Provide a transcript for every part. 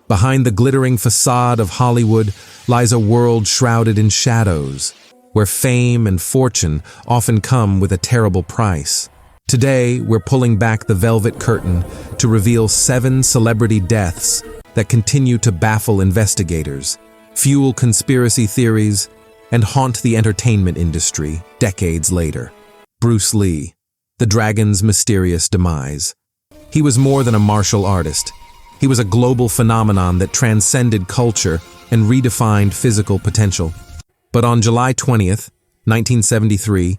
Behind the glittering facade of Hollywood lies a world shrouded in shadows, where fame and fortune often come with a terrible price. Today, we're pulling back the velvet curtain to reveal 7 celebrity deaths that continue to baffle investigators, fuel conspiracy theories, and haunt the entertainment industry decades later. Bruce Lee, the dragon's mysterious demise. He was more than a martial artist. He was a global phenomenon that transcended culture and redefined physical potential. But on July 20th, 1973,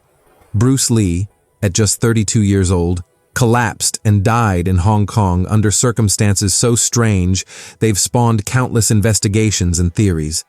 Bruce Lee, at just 32 years old, collapsed and died in Hong Kong under circumstances so strange they've spawned countless investigations and theories.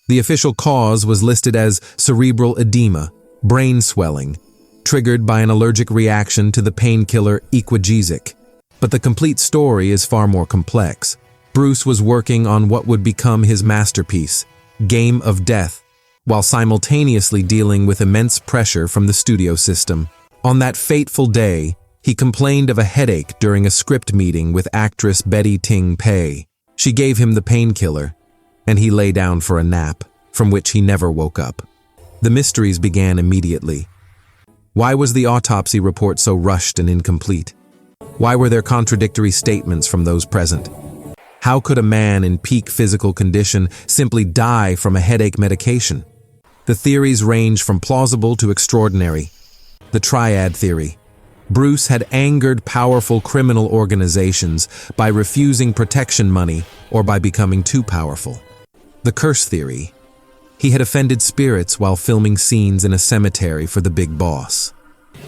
The official cause was listed as cerebral edema, brain swelling, triggered by an allergic reaction to the painkiller Equagesic. But the complete story is far more complex. Bruce was working on what would become his masterpiece, Game of Death, while simultaneously dealing with immense pressure from the studio system. On that fateful day, he complained of a headache during a script meeting with actress Betty Ting Pei. She gave him the painkiller, and he lay down for a nap, from which he never woke up. The mysteries began immediately. Why was the autopsy report so rushed and incomplete? Why were there contradictory statements from those present? How could a man in peak physical condition simply die from a headache medication? The theories range from plausible to extraordinary. The triad theory. Bruce had angered powerful criminal organizations by refusing protection money or by becoming too powerful. The curse theory. He had offended spirits while filming scenes in a cemetery for the big boss.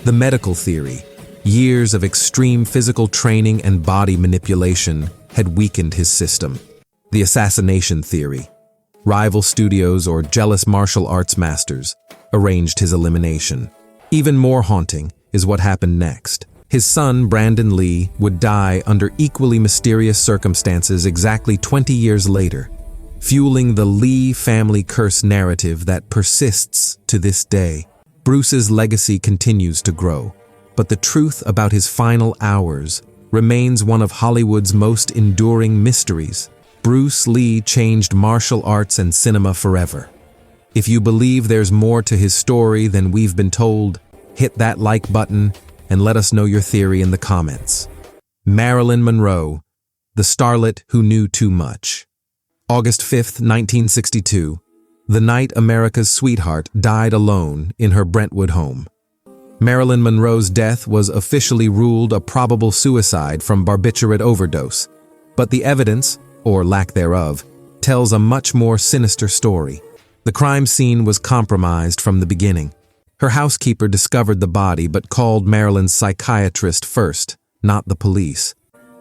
The medical theory. Years of extreme physical training and body manipulation had weakened his system. The assassination theory. Rival studios or jealous martial arts masters arranged his elimination. Even more haunting is what happened next. His son, Brandon Lee, would die under equally mysterious circumstances exactly 20 years later, fueling the Lee family curse narrative that persists to this day. Bruce's legacy continues to grow, but the truth about his final hours remains one of Hollywood's most enduring mysteries. Bruce Lee changed martial arts and cinema forever. If you believe there's more to his story than we've been told, hit that like button and let us know your theory in the comments. Marilyn Monroe, the starlet who knew too much. August 5th, 1962, the night America's sweetheart died alone in her Brentwood home. Marilyn Monroe's death was officially ruled a probable suicide from barbiturate overdose, but the evidence, or lack thereof, tells a much more sinister story. The crime scene was compromised from the beginning. Her housekeeper discovered the body but called Marilyn's psychiatrist first, not the police.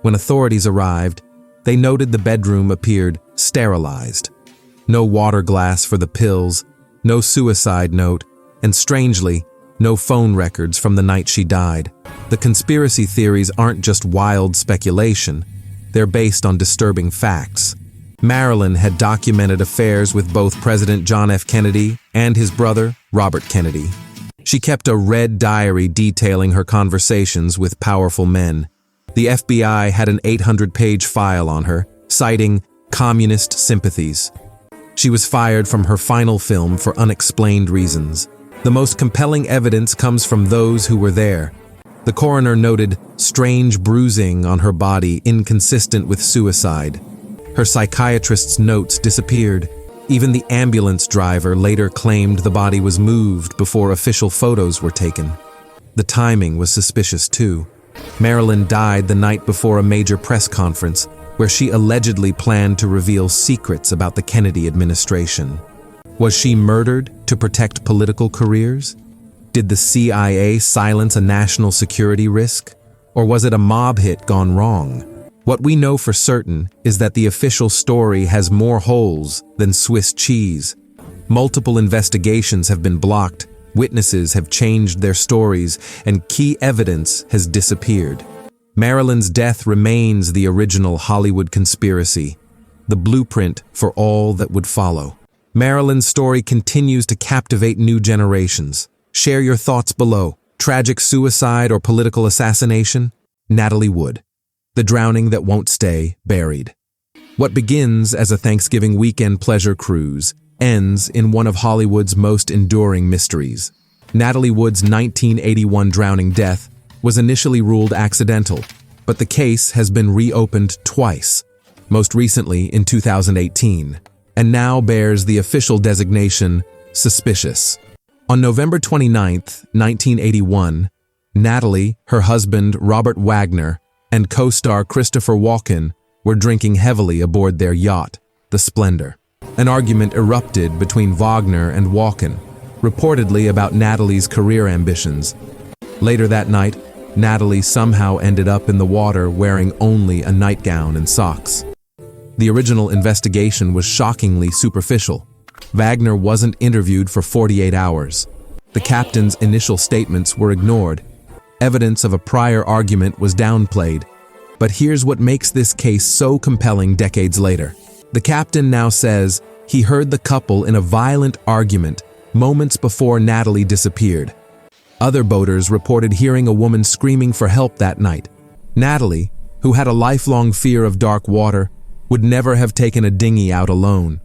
When authorities arrived, they noted the bedroom appeared sterilized. No water glass for the pills, no suicide note, and strangely, no phone records from the night she died. The conspiracy theories aren't just wild speculation, they're based on disturbing facts. Marilyn had documented affairs with both President John F. Kennedy and his brother, Robert Kennedy. She kept a red diary detailing her conversations with powerful men. The FBI had an 800-page file on her, citing communist sympathies. She was fired from her final film for unexplained reasons. The most compelling evidence comes from those who were there. The coroner noted strange bruising on her body inconsistent with suicide. Her psychiatrist's notes disappeared. Even the ambulance driver later claimed the body was moved before official photos were taken. The timing was suspicious too. Marilyn died the night before a major press conference where she allegedly planned to reveal secrets about the Kennedy administration. Was she murdered to protect political careers? Did the CIA silence a national security risk? Or was it a mob hit gone wrong? What we know for certain is that the official story has more holes than Swiss cheese. Multiple investigations have been blocked, witnesses have changed their stories, and key evidence has disappeared. Marilyn's death remains the original Hollywood conspiracy, the blueprint for all that would follow. Marilyn's story continues to captivate new generations. Share your thoughts below. Tragic suicide or political assassination? Natalie Wood. The drowning that won't stay buried. What begins as a Thanksgiving weekend pleasure cruise ends in one of Hollywood's most enduring mysteries. Natalie Wood's 1981 drowning death was initially ruled accidental, but the case has been reopened twice, most recently in 2018, and now bears the official designation suspicious. On November 29, 1981, Natalie, her husband Robert Wagner, and co-star Christopher Walken were drinking heavily aboard their yacht, the Splendor. An argument erupted between Wagner and Walken, reportedly about Natalie's career ambitions. Later that night, Natalie somehow ended up in the water wearing only a nightgown and socks. The original investigation was shockingly superficial. Wagner wasn't interviewed for 48 hours. The captain's initial statements were ignored. Evidence of a prior argument was downplayed. But here's what makes this case so compelling decades later. The captain now says he heard the couple in a violent argument moments before Natalie disappeared. Other boaters reported hearing a woman screaming for help that night. Natalie, who had a lifelong fear of dark water, would never have taken a dinghy out alone.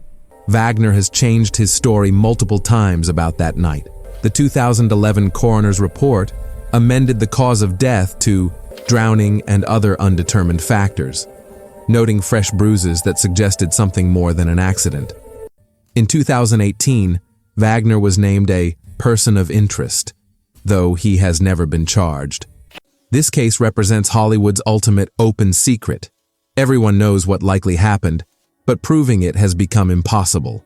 Wagner has changed his story multiple times about that night. The 2011 coroner's report amended the cause of death to drowning and other undetermined factors, noting fresh bruises that suggested something more than an accident. In 2018, Wagner was named a person of interest, though he has never been charged. This case represents Hollywood's ultimate open secret. Everyone knows what likely happened, but proving it has become impossible.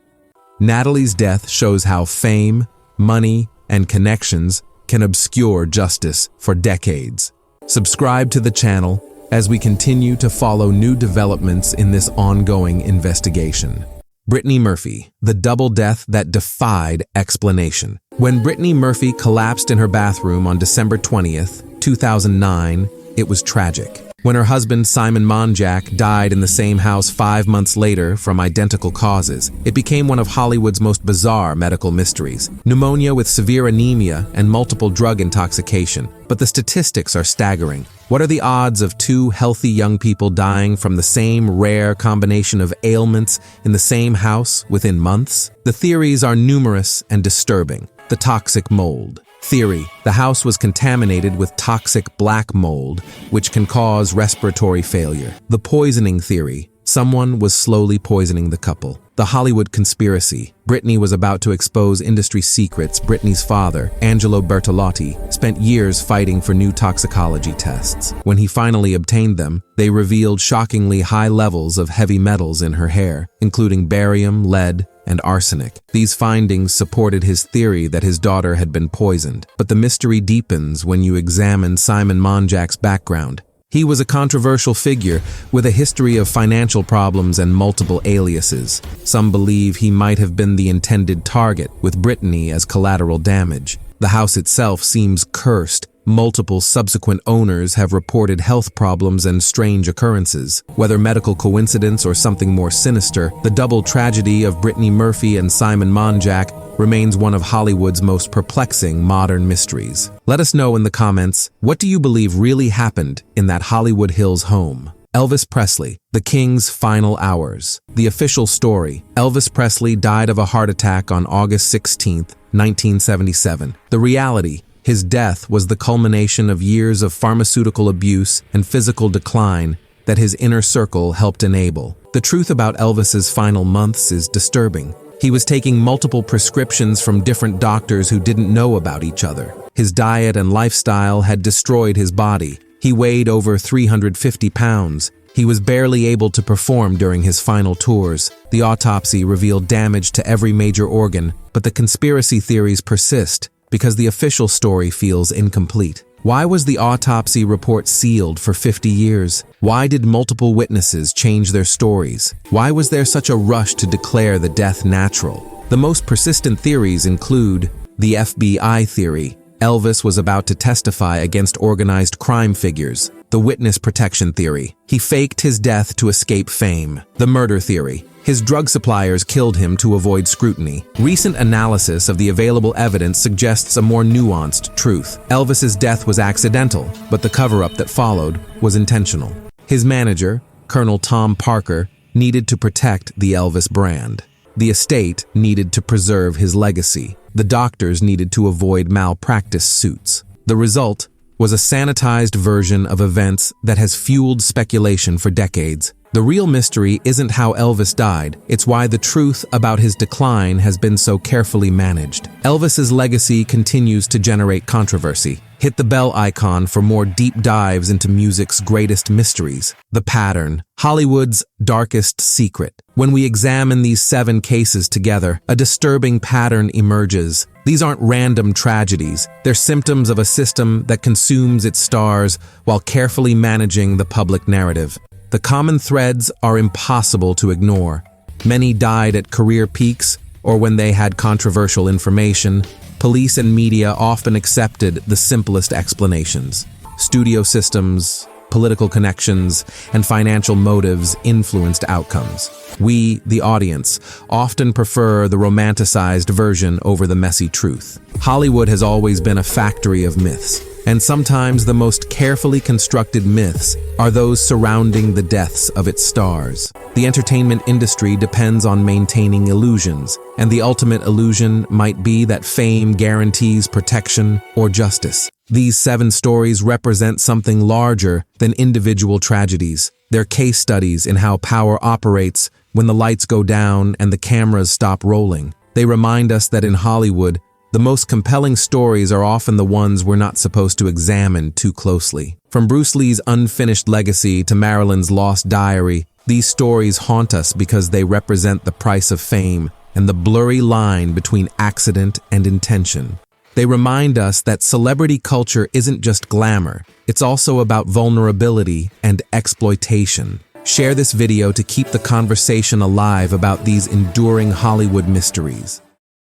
Natalie's death shows how fame, money, and connections can obscure justice for decades. Subscribe to the channel as we continue to follow new developments in this ongoing investigation. Brittany Murphy, the double death that defied explanation. When Brittany Murphy collapsed in her bathroom on December 20th, 2009, it was tragic. When her husband Simon Monjack died in the same house 5 months later from identical causes, it became one of Hollywood's most bizarre medical mysteries. Pneumonia with severe anemia and multiple drug intoxication. But the statistics are staggering. What are the odds of two healthy young people dying from the same rare combination of ailments in the same house within months? The theories are numerous and disturbing. The toxic mold. Theory: the house was contaminated with toxic black mold, which can cause respiratory failure. The poisoning theory: someone was slowly poisoning the couple. The Hollywood conspiracy: Brittany was about to expose industry secrets. Brittany's father, Angelo Bertolotti, spent years fighting for new toxicology tests. When he finally obtained them, they revealed shockingly high levels of heavy metals in her hair, including barium, lead, and arsenic. These findings supported his theory that his daughter had been poisoned. But the mystery deepens when you examine Simon Monjack's background. He was a controversial figure with a history of financial problems and multiple aliases. Some believe he might have been the intended target, with Brittany as collateral damage. The house itself seems cursed. Multiple subsequent owners have reported health problems and strange occurrences. Whether medical coincidence or something more sinister, the double tragedy of Brittany Murphy and Simon Monjack remains one of Hollywood's most perplexing modern mysteries. Let us know in the comments, what do you believe really happened in that Hollywood Hills home? Elvis Presley, the King's final hours. The official story: Elvis Presley died of a heart attack on August 16, 1977. The reality: his death was the culmination of years of pharmaceutical abuse and physical decline that his inner circle helped enable. The truth about Elvis's final months is disturbing. He was taking multiple prescriptions from different doctors who didn't know about each other. His diet and lifestyle had destroyed his body. He weighed over 350 pounds. He was barely able to perform during his final tours. The autopsy revealed damage to every major organ, but the conspiracy theories persist because the official story feels incomplete. Why was the autopsy report sealed for 50 years? Why did multiple witnesses change their stories? Why was there such a rush to declare the death natural? The most persistent theories include the FBI theory: Elvis was about to testify against organized crime figures. The witness protection theory: he faked his death to escape fame. The murder theory: his drug suppliers killed him to avoid scrutiny. Recent analysis of the available evidence suggests a more nuanced truth. Elvis's death was accidental, but the cover-up that followed was intentional. His manager, Colonel Tom Parker, needed to protect the Elvis brand. The estate needed to preserve his legacy. The doctors needed to avoid malpractice suits. The result was a sanitized version of events that has fueled speculation for decades. The real mystery isn't how Elvis died, it's why the truth about his decline has been so carefully managed. Elvis's legacy continues to generate controversy. Hit the bell icon for more deep dives into music's greatest mysteries. The pattern, Hollywood's darkest secret. When we examine these 7 cases together, a disturbing pattern emerges. These aren't random tragedies. They're symptoms of a system that consumes its stars while carefully managing the public narrative. The common threads are impossible to ignore. Many died at career peaks or when they had controversial information. Police and media often accepted the simplest explanations. Studio systems, political connections, and financial motives influenced outcomes. We, the audience, often prefer the romanticized version over the messy truth. Hollywood has always been a factory of myths, and sometimes the most carefully constructed myths are those surrounding the deaths of its stars. The entertainment industry depends on maintaining illusions, and the ultimate illusion might be that fame guarantees protection or justice. These 7 stories represent something larger than individual tragedies. They're case studies in how power operates when the lights go down and the cameras stop rolling. They remind us that in Hollywood, the most compelling stories are often the ones we're not supposed to examine too closely. From Bruce Lee's unfinished legacy to Marilyn's lost diary, these stories haunt us because they represent the price of fame and the blurry line between accident and intention. They remind us that celebrity culture isn't just glamour, it's also about vulnerability and exploitation. Share this video to keep the conversation alive about these enduring Hollywood mysteries.